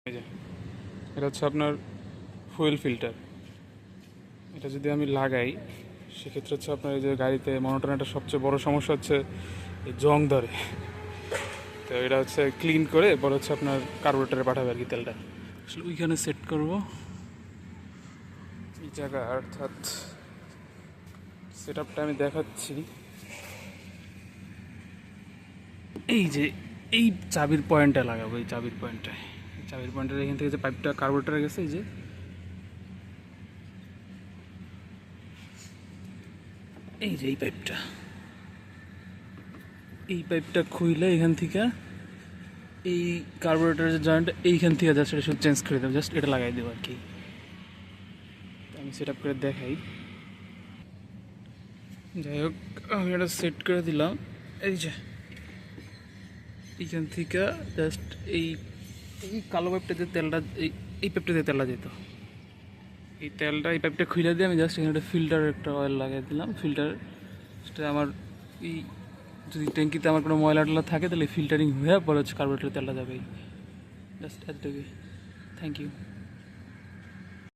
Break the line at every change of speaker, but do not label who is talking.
এই যে এটা হচ্ছে আপনার ফুয়েল ফিল্টার। এটা যদি আমি লাগাই সেক্ষেত্রে হচ্ছে আপনার এই যে গাড়িতে মনোটনের সবচেয়ে বড় সমস্যা হচ্ছে এই জং ধরে। তো এটা হচ্ছে ক্লিন করে পরে হচ্ছে আপনার কার্বোরেটরে পাঠাবে আর কি তেলটা। আসলে ওইখানে সেট করব এই জায়গা, অর্থাৎ সেট আপটা আমি দেখাচ্ছি। এই যে এই চাবির পয়েন্টটা লাগাবো, এই চাবির পয়েন্টটায়, চাবির পয়েন্টের এখান থেকে যে পাইপটা কার্বোরেটরে গেছে, এই যে এই পাইপটা, এই পাইপটা খুইলে এখান থেকে এই কার্বোরেটরের যে জয়েন্টটা এইখান থেকে জাস্ট এটা শুধু চেঞ্জ করে দেবো, জাস্ট এটা লাগাই দেবো আর কি। আমি সেট আপ করে দেখাই। যাই হোক, আমি এটা সেট করে দিলাম। এই যে এইখান থেকে জাস্ট এই এই কালো পাইপটাতে তেলটা, এই পাইপটাতে তেলটা যেত, এই তেলটা এই পাইপটা খুলে দিয়ে আমি জাস্ট এখানে একটা ফিল্টার, একটা অয়েল লাগিয়ে দিলাম। ফিল্টার সেটা আমার এই যদি ট্যাঙ্কিতে আমার কোনো ময়লা টয়লা থাকে তাহলে ফিল্টারিং হয়ে পরে হচ্ছে কার্বোরেটরের তেলটা যাবে। জাস্ট এতটুকুই। Thank you.